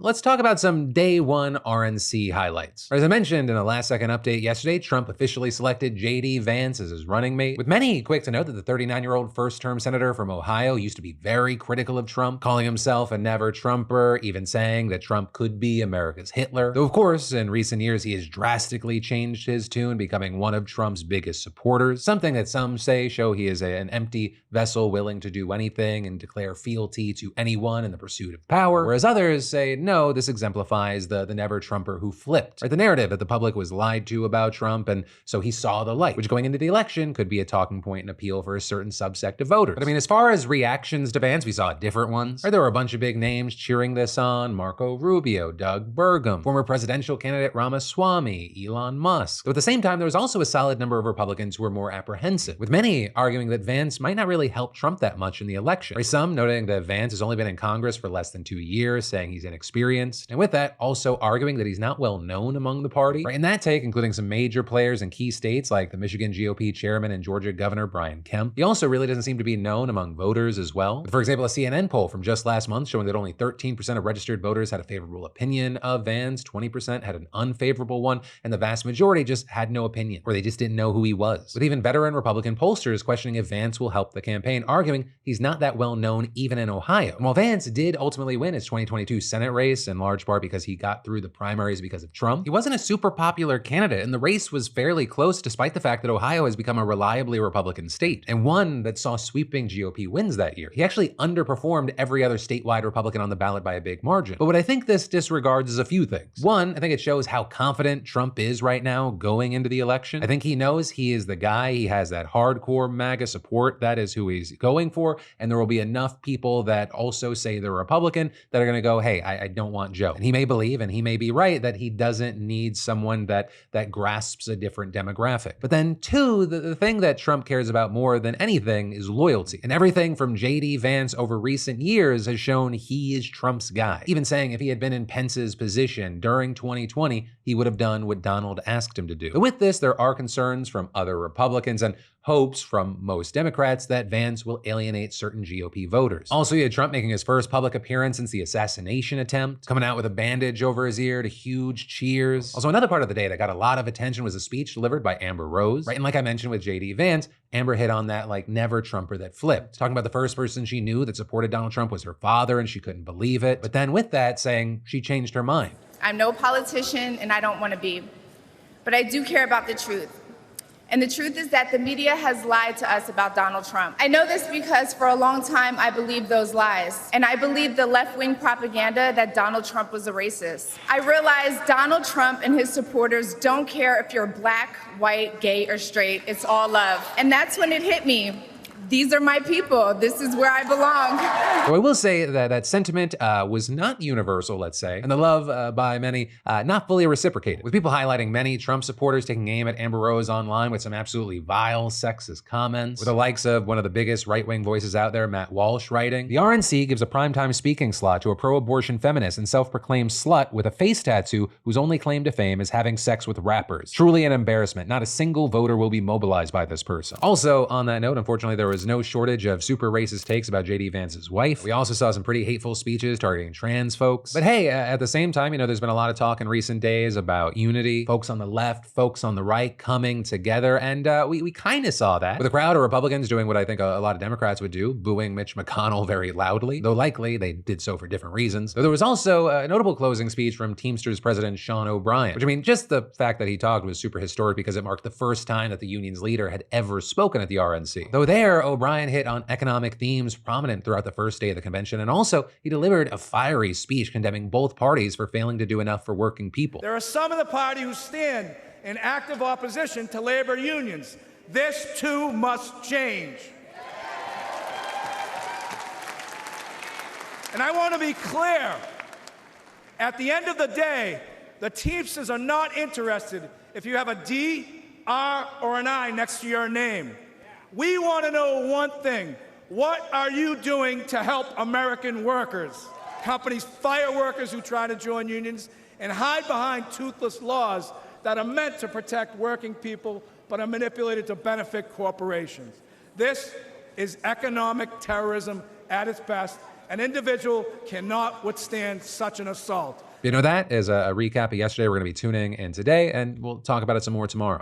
Let's talk about some day one RNC highlights. As I mentioned in a last second update yesterday, Trump officially selected JD Vance as his running mate, with many quick to note that the 39-year-old first-term senator from Ohio used to be very critical of Trump, calling himself a never Trumper, even saying that Trump could be America's Hitler. Though of course, in recent years, he has drastically changed his tune, becoming one of Trump's biggest supporters, something that some say show he is an empty vessel willing to do anything and declare fealty to anyone in the pursuit of power, whereas others say, no, this exemplifies the never Trumper who flipped. Right, the narrative that the public was lied to about Trump, and so he saw the light, which going into the election could be a talking point and appeal for a certain subsect of voters. But I mean, as far as reactions to Vance, we saw different ones. Right, there were a bunch of big names cheering this on: Marco Rubio, Doug Burgum, former presidential candidate Ramaswamy, Elon Musk. Though at the same time, there was also a solid number of Republicans who were more apprehensive, with many arguing that Vance might not really help Trump that much in the election. Right, some noting that Vance has only been in Congress for less than 2 years, saying he's inexperienced, and with that, also arguing that he's not well known among the party. Right, in that take, including some major players in key states like the Michigan GOP chairman and Georgia Governor Brian Kemp. He also really doesn't seem to be known among voters as well. But for example, a CNN poll from just last month showing that only 13% of registered voters had a favorable opinion of Vance, 20% had an unfavorable one, and the vast majority just had no opinion, or they just didn't know who he was. With even veteran Republican pollsters questioning if Vance will help the campaign, arguing he's not that well known even in Ohio. And while Vance did ultimately win his 2022 Senate race, in large part because he got through the primaries because of Trump, he wasn't a super popular candidate, and the race was fairly close despite the fact that Ohio has become a reliably Republican state, and one that saw sweeping GOP wins that year. He actually underperformed every other statewide Republican on the ballot by a big margin. But what I think this disregards is a few things. One, I think it shows how confident Trump is right now going into the election. I think he knows he is the guy. He has that hardcore MAGA support. That is who he's going for, and there will be enough people that also say they're Republican that are gonna go, hey, I don't want Joe. And he may believe, and he may be right, that he doesn't need someone that grasps a different demographic. But then two, the thing that Trump cares about more than anything is loyalty. And everything from JD Vance over recent years has shown he is Trump's guy. Even saying if he had been in Pence's position during 2020, he would have done what Donald asked him to do. But with this, there are concerns from other Republicans and hopes from most Democrats that Vance will alienate certain GOP voters. Also, you had Trump making his first public appearance since the assassination attempt, coming out with a bandage over his ear to huge cheers. Also, another part of the day that got a lot of attention was a speech delivered by Amber Rose. Right, and like I mentioned with JD Vance, Amber hit on that like never Trumper that flipped, talking about the first person she knew that supported Donald Trump was her father and she couldn't believe it. But then with that, saying she changed her mind. I'm no politician and I don't want to be, but I do care about the truth. And the truth is that the media has lied to us about Donald Trump. I know this because for a long time I believed those lies. And I believed the left-wing propaganda that Donald Trump was a racist. I realized Donald Trump and his supporters don't care if you're black, white, gay, or straight. It's all love. And that's when it hit me. These are my people. This is where I belong. So I will say that that sentiment was not universal, let's say, and the love by many not fully reciprocated, with people highlighting many Trump supporters taking aim at Amber Rose online with some absolutely vile, sexist comments, with the likes of one of the biggest right-wing voices out there, Matt Walsh, writing, "The RNC gives a primetime speaking slot to a pro-abortion feminist and self-proclaimed slut with a face tattoo whose only claim to fame is having sex with rappers. Truly an embarrassment. Not a single voter will be mobilized by this person." Also, on that note, unfortunately, there was no shortage of super racist takes about JD Vance's wife. We also saw some pretty hateful speeches targeting trans folks. But hey, at the same time, there's been a lot of talk in recent days about unity, folks on the left, folks on the right coming together, and we kind of saw that with a crowd of Republicans doing what I think a lot of Democrats would do, booing Mitch McConnell very loudly, though likely they did so for different reasons. Though there was also a notable closing speech from Teamsters President Sean O'Brien, which, I mean, just the fact that he talked was super historic because it marked the first time that the union's leader had ever spoken at the RNC. Though there, O'Brien hit on economic themes prominent throughout the first day of the convention, and also he delivered a fiery speech condemning both parties for failing to do enough for working people. There are some in the party who stand in active opposition to labor unions. This too must change. And I want to be clear, at the end of the day, the Teamsters are not interested if you have a D, R, or an I next to your name. We want to know one thing. What are you doing to help American workers? Companies fire workers who try to join unions and hide behind toothless laws that are meant to protect working people but are manipulated to benefit corporations. This is economic terrorism at its best, An individual cannot withstand such an assault. You know, that is a recap of yesterday. We're going to be tuning in today, and we'll talk about it some more tomorrow.